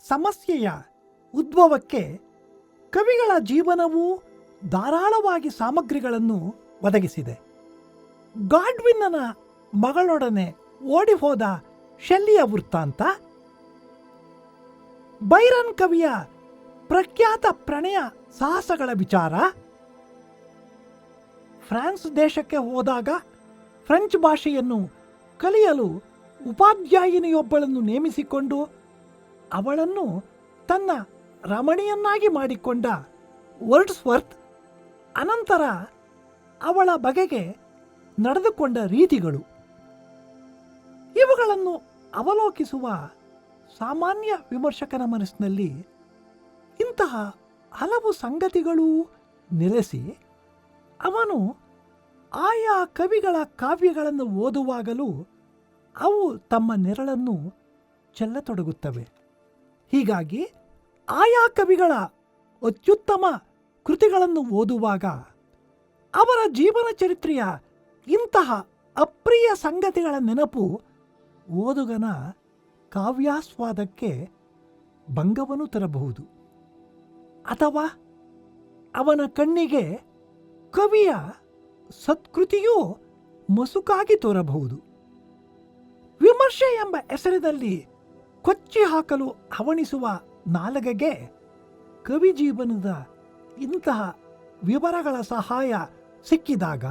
ಸಮಸ್ಯೆಯ ಉದ್ಭವಕ್ಕೆ ಕವಿಗಳ ಜೀವನವು ಧಾರಾಳವಾಗಿ ಸಾಮಗ್ರಿಗಳನ್ನು ಒದಗಿಸಿದೆ. ಗಾಡ್ವಿನ್ನನ ಮಗಳೊಡನೆ ಓಡಿಹೋದ ಶೆಲ್ಲಿಯ ವೃತ್ತಾಂತ, ಬೈರನ್ ಕವಿಯ ಪ್ರಖ್ಯಾತ ಪ್ರಣಯ ಸಾಹಸಗಳ ವಿಚಾರ, ಫ್ರಾನ್ಸ್ ದೇಶಕ್ಕೆ ಹೋದಾಗ ಫ್ರೆಂಚ್ ಭಾಷೆಯನ್ನು ಕಲಿಯಲು ಉಪಾಧ್ಯಾಯಿನಿಯೊಬ್ಬಳನ್ನು ನೇಮಿಸಿಕೊಂಡು ಅವಳನ್ನು ತನ್ನ ರಮಣಿಯನ್ನಾಗಿ ಮಾಡಿಕೊಂಡ ವರ್ಡ್ಸ್ವರ್ತ್, ಅನಂತರ ಅವಳ ಬಗೆಗೆ ನಡೆದುಕೊಂಡ ರೀತಿಗಳು, ಇವುಗಳನ್ನು ಅವಲೋಕಿಸುವ ಸಾಮಾನ್ಯ ವಿಮರ್ಶಕನ ಮನಸ್ಸಿನಲ್ಲಿ ಇಂತಹ ಹಲವು ಸಂಗತಿಗಳೂ ನೆಲೆಸಿ ಅವನು ಆಯಾ ಕವಿಗಳ ಕಾವ್ಯಗಳನ್ನು ಓದುವಾಗಲೂ ಅವು ತಮ್ಮ ನೆರಳನ್ನು ಚೆಲ್ಲತೊಡಗುತ್ತವೆ. ಹೀಗಾಗಿ ಆಯಾ ಕವಿಗಳ ಅತ್ಯುತ್ತಮ ಕೃತಿಗಳನ್ನು ಓದುವಾಗ ಅವರ ಜೀವನ ಚರಿತ್ರೆಯ ಇಂತಹ ಅಪ್ರಿಯ ಸಂಗತಿಗಳ ನೆನಪು ಓದುಗನ ಕಾವ್ಯಾಸ್ವಾದಕ್ಕೆ ಭಂಗವನ್ನು ತರಬಹುದು, ಅಥವಾ ಅವನ ಕಣ್ಣಿಗೆ ಕವಿಯ ಸತ್ಕೃತಿಯೂ ಮಸುಕಾಗಿ ತೋರಬಹುದು. ವಿಮರ್ಶೆ ಎಂಬ ಹೆಸರಿನಲ್ಲಿ ಕೊಚ್ಚಿ ಹಾಕಲು ಹವಣಿಸುವ ನಾಲಗೆಗೆ ಕವಿ ಜೀವನದ ಇಂತಹ ವಿವರಗಳ ಸಹಾಯ ಸಿಕ್ಕಿದಾಗ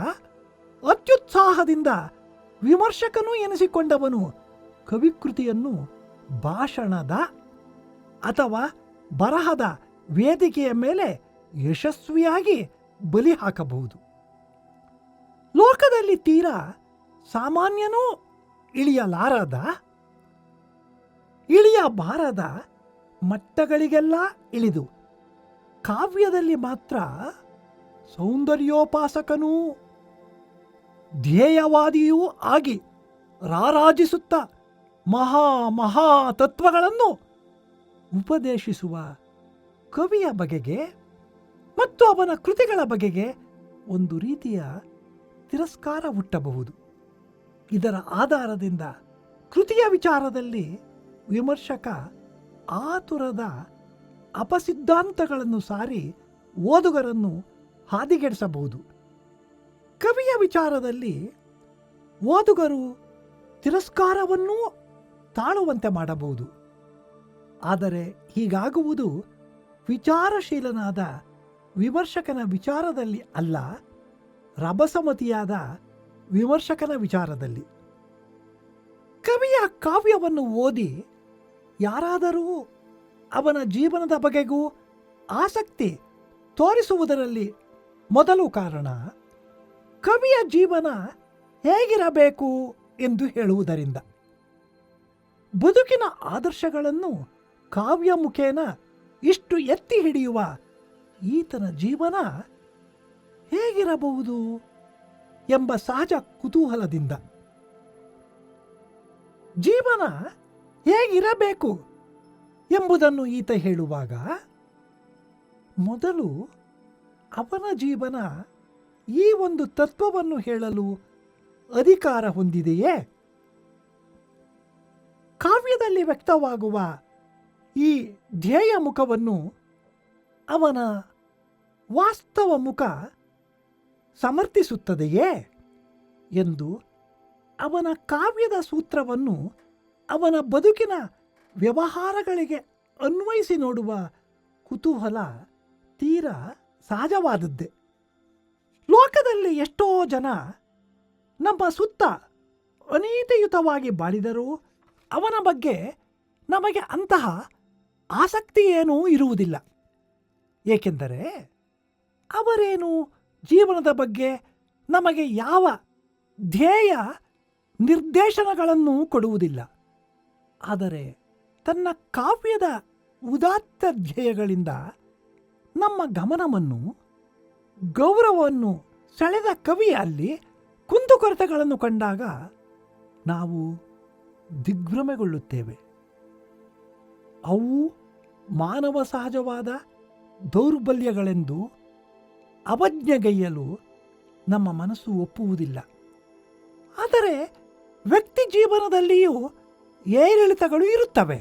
ಅತ್ಯುತ್ಸಾಹದಿಂದ ವಿಮರ್ಶಕನೂ ಎನಿಸಿಕೊಂಡವನು ಕವಿಕೃತಿಯನ್ನು ಭಾಷಣದ ಅಥವಾ ಬರಹದ ವೇದಿಕೆಯ ಮೇಲೆ ಯಶಸ್ವಿಯಾಗಿ ಬಲಿ ಹಾಕಬಹುದು. ಲೋಕದಲ್ಲಿ ತೀರಾ ಸಾಮಾನ್ಯನೂ ಇಳಿಯಬಾರದ ಮಟ್ಟಗಳಿಗೆಲ್ಲ ಇಳಿದು ಕಾವ್ಯದಲ್ಲಿ ಮಾತ್ರ ಸೌಂದರ್ಯೋಪಾಸಕನೂ ಧ್ಯೇಯವಾದಿಯೂ ಆಗಿ ರಾರಾಜಿಸುತ್ತ ಮಹಾ ತತ್ವಗಳನ್ನು ಉಪದೇಶಿಸುವ ಕವಿಯ ಬಗೆಗೆ ಮತ್ತು ಅವನ ಕೃತಿಗಳ ಬಗೆಗೆ ಒಂದು ರೀತಿಯ ತಿರಸ್ಕಾರ ಹುಟ್ಟಬಹುದು. ಇದರ ಆಧಾರದಿಂದ ಕೃತಿಯ ವಿಚಾರದಲ್ಲಿ ವಿಮರ್ಶಕ ಆತುರದ ಅಪಸಿದ್ಧಾಂತಗಳನ್ನು ಸಾರಿ ಓದುಗರನ್ನು ಹಾದಿಗೆಡಿಸಬಹುದು. ಕವಿಯ ವಿಚಾರದಲ್ಲಿ ಓದುಗರು ತಿರಸ್ಕಾರವನ್ನೂ ತಾಳುವಂತೆ ಮಾಡಬಹುದು. ಆದರೆ ಹೀಗಾಗುವುದು ವಿಚಾರಶೀಲನಾದ ವಿಮರ್ಶಕನ ವಿಚಾರದಲ್ಲಿ ಅಲ್ಲ, ರಭಸಮತಿಯಾದ ವಿಮರ್ಶಕನ ವಿಚಾರದಲ್ಲಿ. ಕವಿಯ ಕಾವ್ಯವನ್ನು ಓದಿ ಯಾರಾದರೂ ಅವನ ಜೀವನದ ಬಗೆಗೂ ಆಸಕ್ತಿ ತೋರಿಸುವುದರಲ್ಲಿ ಮೊದಲು ಕಾರಣ ಕವಿಯ ಜೀವನ ಹೇಗಿರಬೇಕು ಎಂದು ಹೇಳುವುದರಿಂದ. ಬದುಕಿನ ಆದರ್ಶಗಳನ್ನು ಕಾವ್ಯ ಮುಖೇನ ಇಷ್ಟು ಎತ್ತಿ ಹಿಡಿಯುವ ಈತನ ಜೀವನ ಹೇಗಿರಬಹುದು ಎಂಬ ಸಹಜ ಕುತೂಹಲದಿಂದ. ಜೀವನ ಹೇಗಿರಬೇಕು ಎಂಬುದನ್ನು ಈತ ಹೇಳುವಾಗ ಮೊದಲು ಅವನ ಜೀವನ ಈ ಒಂದು ತತ್ವವನ್ನು ಹೇಳಲು ಅಧಿಕಾರ ಹೊಂದಿದೆಯೇ? ಕಾವ್ಯದಲ್ಲಿ ವ್ಯಕ್ತವಾಗುವ ಈ ಧ್ಯೇಯ ಮುಖವನ್ನು ಅವನ ವಾಸ್ತವ ಮುಖ ಸಮರ್ಥಿಸುತ್ತದೆಯೇ ಎಂದು ಅವನ ಕಾವ್ಯದ ಸೂತ್ರವನ್ನು ಅವನ ಬದುಕಿನ ವ್ಯವಹಾರಗಳಿಗೆ ಅನ್ವಯಿಸಿ ನೋಡುವ ಕುತೂಹಲ ತೀರಾ ಸಹಜವಾದದ್ದೇ. ಲೋಕದಲ್ಲಿ ಎಷ್ಟೋ ಜನ ನಮ್ಮ ಸುತ್ತ ಅನೀತಿಯುತವಾಗಿ ಬಾಳಿದರೂ ಅವನ ಬಗ್ಗೆ ನಮಗೆ ಅಂತಹ ಆಸಕ್ತಿ ಏನೂ ಇರುವುದಿಲ್ಲ. ಏಕೆಂದರೆ ಅವರೇನು ಜೀವನದ ಬಗ್ಗೆ ನಮಗೆ ಯಾವ ಧ್ಯೇಯ ನಿರ್ದೇಶನಗಳನ್ನು ಕೊಡುವುದಿಲ್ಲ. ಆದರೆ ತನ್ನ ಕಾವ್ಯದ ಉದಾತ್ತ ಧ್ಯೇಯಗಳಿಂದ ನಮ್ಮ ಗಮನವನ್ನು ಗೌರವವನ್ನು ಸೆಳೆದ ಕವಿಯಲ್ಲಿ ಕುಂದುಕೊರತೆಗಳನ್ನು ಕಂಡಾಗ ನಾವು ದಿಗ್ಭ್ರಮೆಗೊಳ್ಳುತ್ತೇವೆ. ಅವು ಮಾನವ ಸಹಜವಾದ ದೌರ್ಬಲ್ಯಗಳೆಂದು ಅವಜ್ಞೆಗೈಯಲು ನಮ್ಮ ಮನಸ್ಸು ಒಪ್ಪುವುದಿಲ್ಲ. ಆದರೆ ವ್ಯಕ್ತಿ ಜೀವನದಲ್ಲಿಯೂ ಏರಿಳಿತಗಳು ಇರುತ್ತವೆ.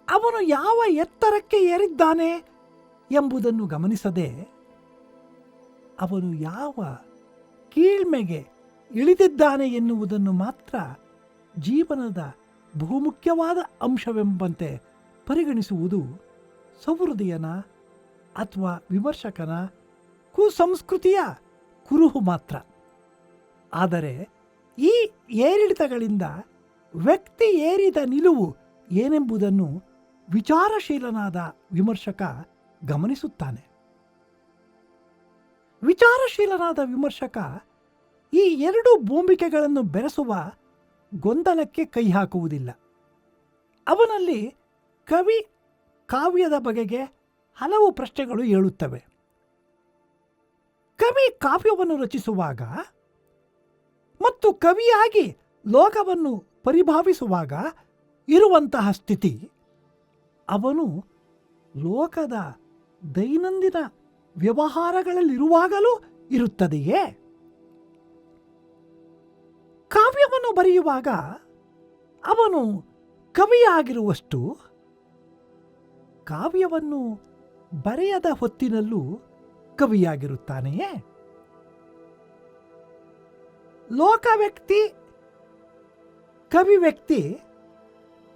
ಅವನು ಯಾವ ಎತ್ತರಕ್ಕೆ ಏರಿದ್ದಾನೆ ಎಂಬುದನ್ನು ಗಮನಿಸದೆ ಅವನು ಯಾವ ಕೀಳ್ಮೆಗೆ ಇಳಿದಿದ್ದಾನೆ ಎನ್ನುವುದನ್ನು ಮಾತ್ರ ಜೀವನದ ಬಹುಮುಖ್ಯವಾದ ಅಂಶವೆಂಬಂತೆ ಪರಿಗಣಿಸುವುದು ಸಹೃದಯನ ಅಥವಾ ವಿಮರ್ಶಕನ ಕುಸಂಸ್ಕೃತಿಯ ಕುರುಹು ಮಾತ್ರ. ಆದರೆ ಈ ಏರಿಳಿತಗಳಿಂದ ವ್ಯಕ್ತಿ ಏರಿದ ನಿಲುವು ಏನೆಂಬುದನ್ನು ವಿಚಾರಶೀಲನಾದ ವಿಮರ್ಶಕ ಗಮನಿಸುತ್ತಾನೆ. ವಿಚಾರಶೀಲನಾದ ವಿಮರ್ಶಕ ಈ ಎರಡು ಭೂಮಿಕೆಗಳನ್ನು ಬೆರೆಸುವ ಗೊಂದಲಕ್ಕೆ ಕೈ ಹಾಕುವುದಿಲ್ಲ. ಅವನಲ್ಲಿ ಕವಿ ಕಾವ್ಯದ ಬಗೆಗೆ ಹಲವು ಪ್ರಶ್ನೆಗಳು ಏಳುತ್ತವೆ. ಕವಿ ಕಾವ್ಯವನ್ನು ರಚಿಸುವಾಗ ಮತ್ತು ಕವಿಯಾಗಿ ಲೋಕವನ್ನು ಪರಿಭಾವಿಸುವಾಗ ಇರುವಂತಹ ಸ್ಥಿತಿ ಅವನು ಲೋಕದ ದೈನಂದಿನ ವ್ಯವಹಾರಗಳಲ್ಲಿರುವಾಗಲೂ ಇರುತ್ತದೆಯೇ? ಕಾವ್ಯವನ್ನು ಬರೆಯುವಾಗ ಅವನು ಕವಿಯಾಗಿರುವಷ್ಟು ಕಾವ್ಯವನ್ನು ಬರೆಯದ ಹೊತ್ತಿನಲ್ಲೂ ಕವಿಯಾಗಿರುತ್ತಾನೆಯೇ? ಲೋಕ ವ್ಯಕ್ತಿ ಕವಿ ವ್ಯಕ್ತಿ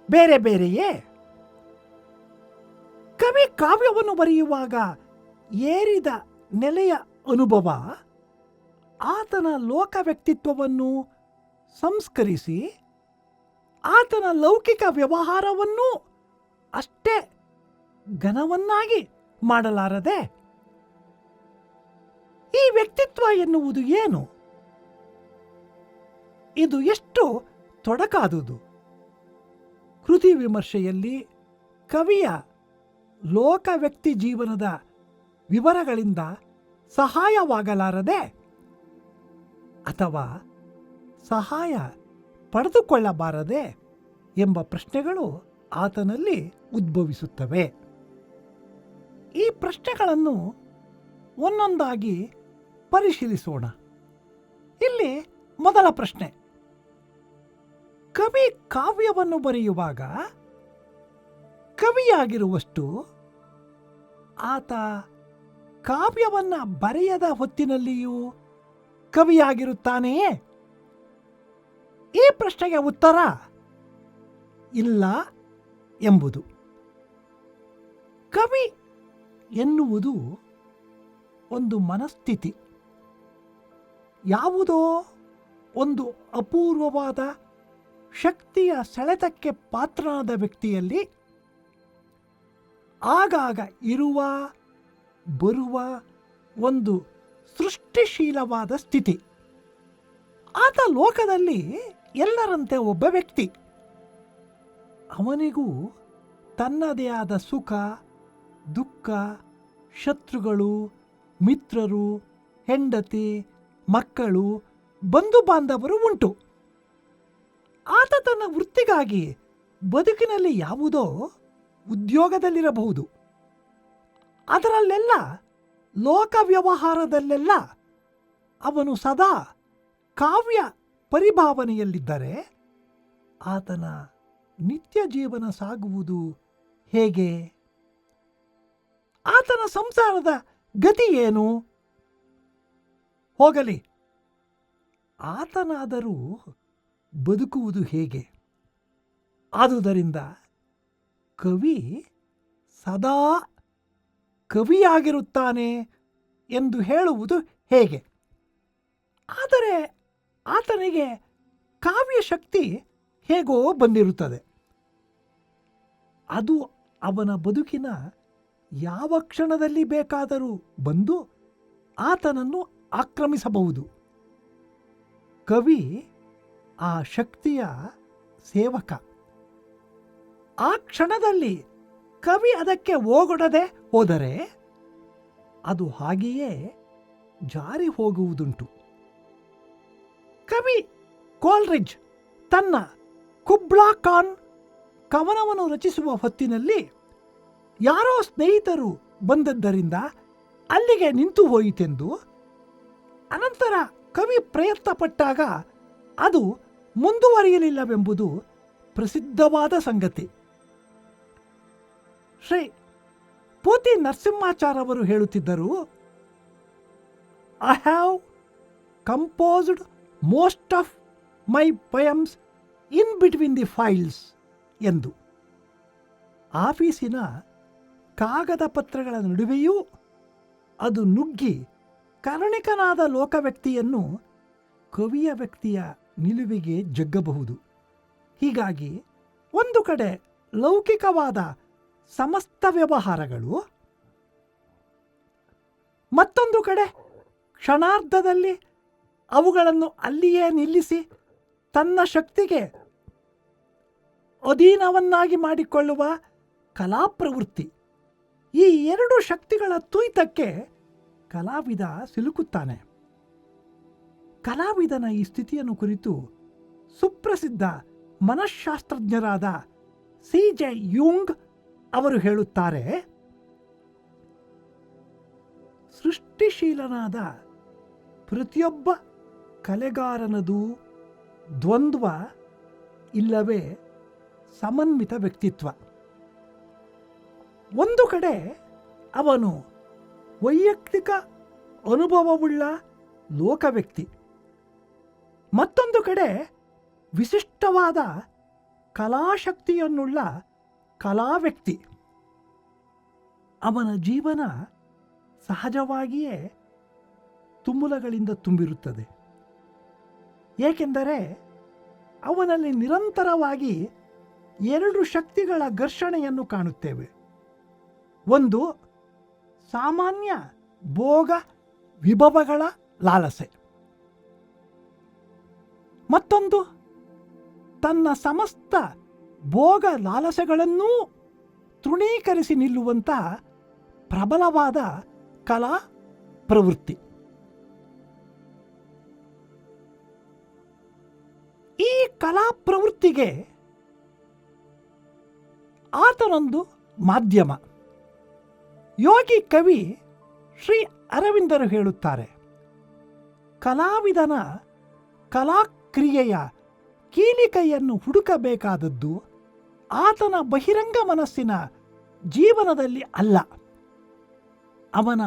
ಬೇರೆ ಬೇರೆಯೇ? ಕವಿ ಕಾವ್ಯವನ್ನು ಬರೆಯುವಾಗ ಏರಿದ ನೆಲೆಯ ಅನುಭವ ಆತನ ಲೋಕ ವ್ಯಕ್ತಿತ್ವವನ್ನು ಸಂಸ್ಕರಿಸಿ ಆತನ ಲೌಕಿಕ ವ್ಯವಹಾರವನ್ನು ಅಷ್ಟೇ ಘನವನ್ನಾಗಿ ಮಾಡಲಾರದೆ? ಈ ವ್ಯಕ್ತಿತ್ವ ಎನ್ನುವುದು ಏನು? ಇದು ಎಷ್ಟು ತೊಡಕಾದುದು. ಕೃತಿ ವಿಮರ್ಶೆಯಲ್ಲಿ ಕವಿಯ ಲೋಕ ವ್ಯಕ್ತಿ ಜೀವನದ ವಿವರಗಳಿಂದ ಸಹಾಯವಾಗಲಾರದೆ ಅಥವಾ ಸಹಾಯ ಪಡೆದುಕೊಳ್ಳಬಾರದೆ ಎಂಬ ಪ್ರಶ್ನೆಗಳು ಆತನಲ್ಲಿ ಉದ್ಭವಿಸುತ್ತವೆ. ಈ ಪ್ರಶ್ನೆಗಳನ್ನು ಒಂದೊಂದಾಗಿ ಪರಿಶೀಲಿಸೋಣ. ಇಲ್ಲಿ ಮೊದಲ ಪ್ರಶ್ನೆ, ಕವಿ ಕಾವ್ಯವನ್ನು ಬರೆಯುವಾಗ ಕವಿಯಾಗಿರುವಷ್ಟು ಆತ ಕಾವ್ಯವನ್ನ ಬರೆಯದ ಹೊತ್ತಿನಲ್ಲಿಯೂ ಕವಿಯಾಗಿರುತ್ತಾನೆಯೇ? ಈ ಪ್ರಶ್ನೆಗೆ ಉತ್ತರ ಇಲ್ಲ ಎಂಬುದು. ಕವಿ ಎನ್ನುವುದು ಒಂದು ಮನಸ್ಥಿತಿ. ಯಾವುದೋ ಒಂದು ಅಪೂರ್ವವಾದ ಶಕ್ತಿಯ ಸೆಳೆತಕ್ಕೆ ಪಾತ್ರನಾದ ವ್ಯಕ್ತಿಯಲ್ಲಿ ಆಗಾಗ ಇರುವ ಬರುವ ಒಂದು ಸೃಷ್ಟಿಶೀಲವಾದ ಸ್ಥಿತಿ. ಆತ ಲೋಕದಲ್ಲಿ ಎಲ್ಲರಂತೆ ಒಬ್ಬ ವ್ಯಕ್ತಿ. ಅವನಿಗೂ ತನ್ನದೇ ಆದ ಸುಖ ದುಃಖ, ಶತ್ರುಗಳು, ಮಿತ್ರರು, ಹೆಂಡತಿ, ಮಕ್ಕಳು, ಬಂಧು ಬಾಂಧವರು ಉಂಟು. ಆತ ತನ್ನ ವೃತ್ತಿಗಾಗಿ ಬದುಕಿನಲ್ಲಿ ಯಾವುದೋ ಉದ್ಯೋಗದಲ್ಲಿರಬಹುದು. ಅದರಲ್ಲೆಲ್ಲ ಲೋಕ ವ್ಯವಹಾರದಲ್ಲೆಲ್ಲ ಅವನು ಸದಾ ಕಾವ್ಯ ಪರಿಭಾವನೆಯಲ್ಲಿದ್ದರೆ ಆತನ ನಿತ್ಯ ಜೀವನ ಸಾಗುವುದು ಹೇಗೆ? ಆತನ ಸಂಸಾರದ ಗತಿ ಏನು? ಹೋಗಲಿ, ಆತನಾದರೂ ಬದುಕುವುದು ಹೇಗೆ? ಆದುದರಿಂದ ಕವಿ ಸದಾ ಕವಿಯಾಗಿರುತ್ತಾನೆ ಎಂದು ಹೇಳುವುದು ಹೇಗೆ? ಆದರೆ ಆತನಿಗೆ ಕಾವ್ಯಶಕ್ತಿ ಹೇಗೋ ಬಂದಿರುತ್ತದೆ. ಅದು ಅವನ ಬದುಕಿನ ಯಾವ ಕ್ಷಣದಲ್ಲಿ ಬೇಕಾದರೂ ಬಂದು ಆತನನ್ನು ಆಕ್ರಮಿಸಬಹುದು. ಕವಿ ಆ ಶಕ್ತಿಯ ಸೇವಕ. ಆ ಕ್ಷಣದಲ್ಲಿ ಕವಿ ಅದಕ್ಕೆ ಓಗೊಡದೆ ಹೋದರೆ ಅದು ಹಾಗೆಯೇ ಜಾರಿ ಹೋಗುವುದುಂಟು. ಕವಿ ಕೋಲ್ರಿಡ್ಜ್ ತನ್ನ ಕುಬ್ಲಾ ಖಾನ್ ಕವನವನ್ನು ರಚಿಸುವ ಹೊತ್ತಿನಲ್ಲಿ ಯಾರೋ ಸ್ನೇಹಿತರು ಬಂದದ್ದರಿಂದ ಅಲ್ಲಿಗೆ ನಿಂತು ಹೋಯಿತೆಂದು, ಅನಂತರ ಕವಿ ಪ್ರಯತ್ನ ಪಟ್ಟಾಗ ಅದು ಮುಂದುವರಿಯಲಿಲ್ಲವೆಂಬುದು ಪ್ರಸಿದ್ಧವಾದ ಸಂಗತಿ. ಶ್ರೀ ಪೂತಿ ನರಸಿಂಹಾಚಾರ್ ಅವರು ಹೇಳುತ್ತಿದ್ದರು, I have composed most of my poems in between the files ಎಂದು. ಆಫೀಸಿನ ಕಾಗದ ಪತ್ರಗಳ ನಡುವೆಯೂ ಅದು ನುಗ್ಗಿ ಕರುಣಿಕನಾದ ಲೋಕವ್ಯಕ್ತಿಯನ್ನು ಕವಿಯ ವ್ಯಕ್ತಿಯ ನಿಲುವಿಗೆ ಜಗ್ಗಬಹುದು. ಹೀಗಾಗಿ ಒಂದು ಕಡೆ ಲೌಕಿಕವಾದ ಸಮಸ್ತ ವ್ಯವಹಾರಗಳು, ಮತ್ತೊಂದು ಕಡೆ ಕ್ಷಣಾರ್ಧದಲ್ಲಿ ಅವುಗಳನ್ನು ಅಲ್ಲಿಯೇ ನಿಲ್ಲಿಸಿ ತನ್ನ ಶಕ್ತಿಗೆ ಅಧೀನವನ್ನಾಗಿ ಮಾಡಿಕೊಳ್ಳುವ ಕಲಾಪ್ರವೃತ್ತಿ. ಈ ಎರಡು ಶಕ್ತಿಗಳ ತುಯ್ತಕ್ಕೆ ಕಲಾವಿದ ಸಿಲುಕುತ್ತಾನೆ. ಕಲಾವಿದನ ಈ ಸ್ಥಿತಿಯನ್ನು ಕುರಿತು ಸುಪ್ರಸಿದ್ಧ ಮನಃಶಾಸ್ತ್ರಜ್ಞರಾದ ಸಿ.ಜೆ. ಯುಂಗ್ ಅವರು ಹೇಳುತ್ತಾರೆ, ಸೃಷ್ಟಿಶೀಲನಾದ ಪ್ರತಿಯೊಬ್ಬ ಕಲೆಗಾರನದು ದ್ವಂದ್ವ ಇಲ್ಲವೇ ಸಮನ್ವಿತ ವ್ಯಕ್ತಿತ್ವ. ಒಂದು ಕಡೆ ಅವನು ವೈಯಕ್ತಿಕ ಅನುಭವವುಳ್ಳ ಲೋಕವ್ಯಕ್ತಿ, ಮತ್ತೊಂದು ಕಡೆ ವಿಶಿಷ್ಟವಾದ ಕಲಾಶಕ್ತಿಯನ್ನುಳ್ಳ ಕಲಾವ್ಯಕ್ತಿ. ಅವನ ಜೀವನ ಸಹಜವಾಗಿಯೇ ತುಮುಲಗಳಿಂದ ತುಂಬಿರುತ್ತದೆ. ಏಕೆಂದರೆ ಅವನಲ್ಲಿ ನಿರಂತರವಾಗಿ ಎರಡು ಶಕ್ತಿಗಳ ಘರ್ಷಣೆಯನ್ನು ಕಾಣುತ್ತೇವೆ. ಒಂದು ಸಾಮಾನ್ಯ ಭೋಗ ವಿಭವಗಳ ಲಾಲಸೆ, ಮತ್ತೊಂದು ತನ್ನ ಸಮಸ್ತ ಭೋಗ ಲಾಲಸೆಗಳನ್ನೂ ತೃಣೀಕರಿಸಿ ನಿಲ್ಲುವಂಥ ಪ್ರಬಲವಾದ ಕಲಾ ಪ್ರವೃತ್ತಿ. ಈ ಕಲಾ ಪ್ರವೃತ್ತಿಗೆ ಆತನೊಂದು ಮಾಧ್ಯಮ. ಯೋಗಿ ಕವಿ ಶ್ರೀ ಅರವಿಂದರು ಹೇಳುತ್ತಾರೆ, ಕಲಾವಿದನ ಕಲಾಕ್ರಿಯೆಯ ಕೀಲಿಕೈಯನ್ನು ಹುಡುಕಬೇಕಾದದ್ದು ಆತನ ಬಹಿರಂಗ ಮನಸ್ಸಿನ ಜೀವನದಲ್ಲಿ ಅಲ್ಲ, ಅವನ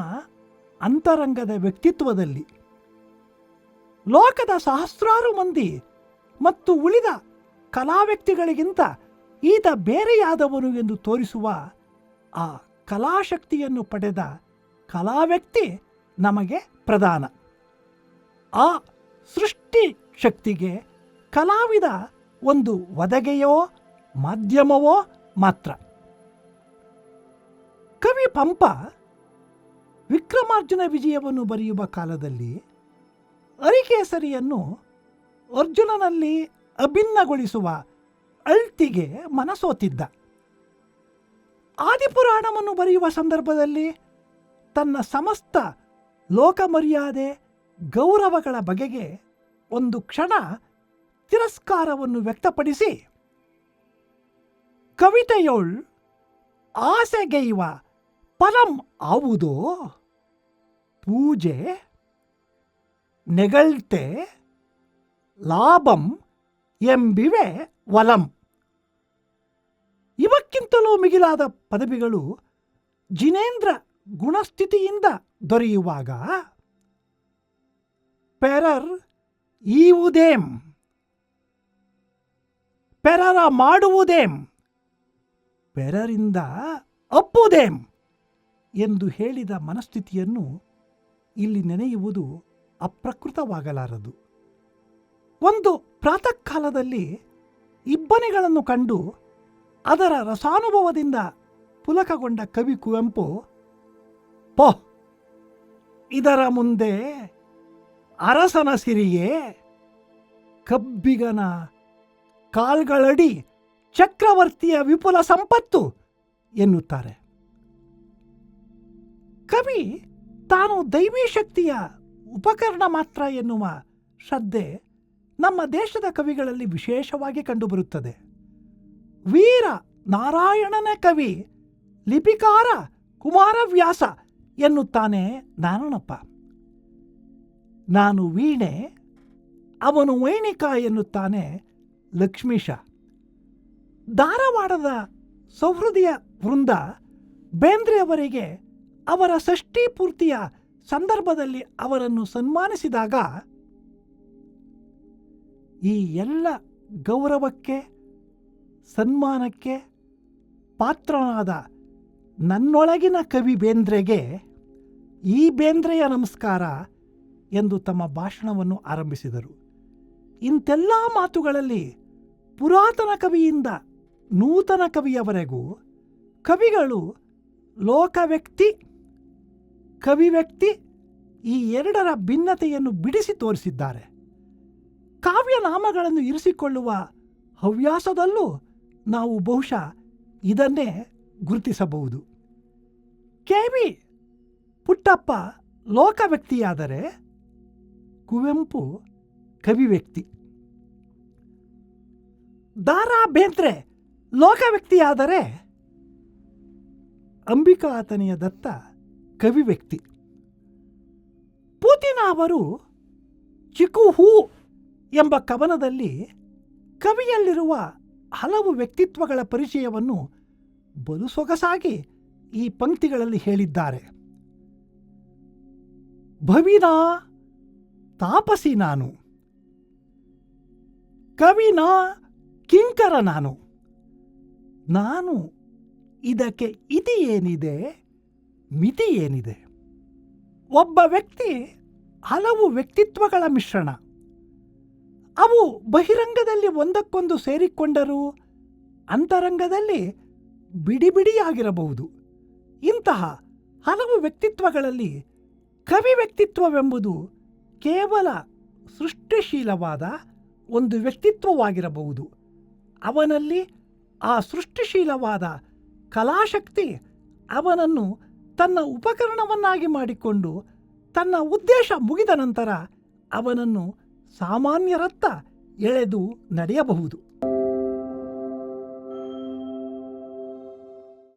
ಅಂತರಂಗದ ವ್ಯಕ್ತಿತ್ವದಲ್ಲಿ. ಲೋಕದ ಸಹಸ್ರಾರು ಮಂದಿ ಮತ್ತು ಉಳಿದ ಕಲಾವ್ಯಕ್ತಿಗಳಿಗಿಂತ ಈತ ಬೇರೆಯಾದವನು ಎಂದು ತೋರಿಸುವ ಆ ಕಲಾಶಕ್ತಿಯನ್ನು ಪಡೆದ ಕಲಾವ್ಯಕ್ತಿ ನಮಗೆ ಪ್ರಧಾನ. ಆ ಸೃಷ್ಟಿ ಶಕ್ತಿಗೆ ಕಲಾವಿದ ಒಂದು ಒದಗೆಯೋ ಮಾಧ್ಯಮವೋ ಮಾತ್ರ. ಕವಿ ಪಂಪ ವಿಕ್ರಮಾರ್ಜುನ ವಿಜಯವನ್ನು ಬರೆಯುವ ಕಾಲದಲ್ಲಿ ಅರಿಕೇಸರಿಯನ್ನು ಅರ್ಜುನನಲ್ಲಿ ಅಭಿನ್ನಗೊಳಿಸುವ ಅಳ್ತಿಗೆ ಮನಸೋತಿದ್ದ. ಆದಿಪುರಾಣವನ್ನು ಬರೆಯುವ ಸಂದರ್ಭದಲ್ಲಿ ತನ್ನ ಸಮಸ್ತ ಲೋಕಮರ್ಯಾದೆ ಗೌರವಗಳ ಬಗೆಗೆ ಒಂದು ಕ್ಷಣ ತಿರಸ್ಕಾರವನ್ನು ವ್ಯಕ್ತಪಡಿಸಿ, ಕವಿತೆಯೊಳ್ ಆಸೆಗೈವ ಫಲಂ ಆವುದೋ ಪೂಜೆ ನೆಗಳ್ತೆ ಲಾಭಂ ಎಂಬಿವೆ ವಲಂ. ಇವಕ್ಕಿಂತಲೂ ಮಿಗಿಲಾದ ಪದವಿಗಳು ಜಿನೇಂದ್ರ ಗುಣಸ್ಥಿತಿಯಿಂದ ದೊರೆಯುವಾಗ ಪೆರರ್ ಈವುದೇಂ, ಪೆರರ ಮಾಡುವುದೇಂ, ಪೆರರಿಂದ ಅಪ್ಪುದೇಂ ಎಂದು ಹೇಳಿದ ಮನಸ್ಥಿತಿಯನ್ನು ಇಲ್ಲಿ ನೆನೆಯುವುದು ಅಪ್ರಕೃತವಾಗಲಾರದು. ಒಂದು ಪ್ರಾತಃ ಕಾಲದಲ್ಲಿ ಇಬ್ಬನಿಗಳನ್ನು ಕಂಡು ಅದರ ರಸಾನುಭವದಿಂದ ಪುಲಕಗೊಂಡ ಕವಿ ಕುವೆಂಪು, ಪೋ ಇದರ ಮುಂದೆ ಅರಸನ ಸಿರಿಯೇ, ಕಬ್ಬಿಗನ ಕಾಲ್ಗಳಡಿ ಚಕ್ರವರ್ತಿಯ ವಿಪುಲ ಸಂಪತ್ತು ಎನ್ನುತ್ತಾರೆ. ಕವಿ ತಾನು ದೈವೀ ಶಕ್ತಿಯ ಉಪಕರಣ ಮಾತ್ರ ಎನ್ನುವ ಶ್ರದ್ಧೆ ನಮ್ಮ ದೇಶದ ಕವಿಗಳಲ್ಲಿ ವಿಶೇಷವಾಗಿ ಕಂಡುಬರುತ್ತದೆ. ವೀರ ನಾರಾಯಣನ ಕವಿ ಲಿಪಿಕಾರ ಕುಮಾರವ್ಯಾಸ ಎನ್ನುತ್ತಾನೆ ನಾರಣಪ್ಪ. ನಾನು ವೀಣೆ, ಅವನು ವೈಣಿಕ ಎನ್ನುತ್ತಾನೆ ಲಕ್ಷ್ಮೀಶ. ಧಾರವಾಡದ ಸೌಹೃದಯ ವೃಂದ ಬೇಂದ್ರೆಯವರಿಗೆ ಅವರ ಷಷ್ಠಿ ಪೂರ್ತಿಯ ಸಂದರ್ಭದಲ್ಲಿ ಅವರನ್ನು ಸನ್ಮಾನಿಸಿದಾಗ ಈ ಎಲ್ಲ ಗೌರವಕ್ಕೆ ಸನ್ಮಾನಕ್ಕೆ ಪಾತ್ರನಾದ ನನ್ನೊಳಗಿನ ಕವಿ ಬೇಂದ್ರೆಗೆ ಈ ಬೇಂದ್ರೆಯ ನಮಸ್ಕಾರ ಎಂದು ತಮ್ಮ ಭಾಷಣವನ್ನು ಆರಂಭಿಸಿದರು. ಇಂತೆಲ್ಲ ಮಾತುಗಳಲ್ಲಿ ಪುರಾತನ ಕವಿಯಿಂದ ನೂತನ ಕವಿಯವರೆಗೂ ಕವಿಗಳು ಲೋಕವ್ಯಕ್ತಿ ಕವಿವ್ಯಕ್ತಿ ಈ ಎರಡರ ಭಿನ್ನತೆಯನ್ನು ಬಿಡಿಸಿ ತೋರಿಸಿದ್ದಾರೆ. ಕಾವ್ಯನಾಮಗಳನ್ನು ಇರಿಸಿಕೊಳ್ಳುವ ಹವ್ಯಾಸದಲ್ಲೂ ನಾವು ಬಹುಶಃ ಇದನ್ನೇ ಗುರುತಿಸಬಹುದು. ಕೆ.ವಿ. ಪುಟ್ಟಪ್ಪ ಲೋಕವ್ಯಕ್ತಿಯಾದರೆ ಕುವೆಂಪು ಕವಿವ್ಯಕ್ತಿ. ದಾರಾ ಬೇಂದ್ರೆ ಲೋಕವ್ಯಕ್ತಿಯಾದರೆ ಅಂಬಿಕಾತನಯ ದತ್ತ ಕವಿವ್ಯಕ್ತಿ. ಪೂತಿನ ಅವರು ಚಿಕು ಹೂ ಎಂಬ ಕವನದಲ್ಲಿ ಕವಿಯಲ್ಲಿರುವ ಹಲವು ವ್ಯಕ್ತಿತ್ವಗಳ ಪರಿಚಯವನ್ನು ಬಲು ಸೊಗಸಾಗಿ ಈ ಪಂಕ್ತಿಗಳಲ್ಲಿ ಹೇಳಿದ್ದಾರೆ. ಭವಿನಾ ತಾಪಸಿ ನಾನು, ಕವಿನಾ ಕಿಂಕರ ನಾನು ಇದಕ್ಕೆ ಇತಿ ಏನಿದೆ ಮಿತಿ ಏನಿದೆ. ಒಬ್ಬ ವ್ಯಕ್ತಿ ಹಲವು ವ್ಯಕ್ತಿತ್ವಗಳ ಮಿಶ್ರಣ. ಅವು ಬಹಿರಂಗದಲ್ಲಿ ಒಂದಕ್ಕೊಂದು ಸೇರಿಕೊಂಡರೂ ಅಂತರಂಗದಲ್ಲಿ ಬಿಡಿಬಿಡಿಯಾಗಿರಬಹುದು. ಇಂತಹ ಹಲವು ವ್ಯಕ್ತಿತ್ವಗಳಲ್ಲಿ ಕವಿ ವ್ಯಕ್ತಿತ್ವವೆಂಬುದು ಕೇವಲ ಸೃಷ್ಟಿಶೀಲವಾದ ಒಂದು ವ್ಯಕ್ತಿತ್ವವಾಗಿರಬಹುದು. ಅವನಲ್ಲಿ ಆ ಸೃಷ್ಟಿಶೀಲವಾದ ಕಲಾಶಕ್ತಿ ಅವನನ್ನು ತನ್ನ ಉಪಕರಣವನ್ನಾಗಿ ಮಾಡಿಕೊಂಡು ತನ್ನ ಉದ್ದೇಶ ಮುಗಿದ ನಂತರ ಅವನನ್ನು ಸಾಮಾನ್ಯರತ್ತ ಎಳೆದು ನಡೆಯಬಹುದು.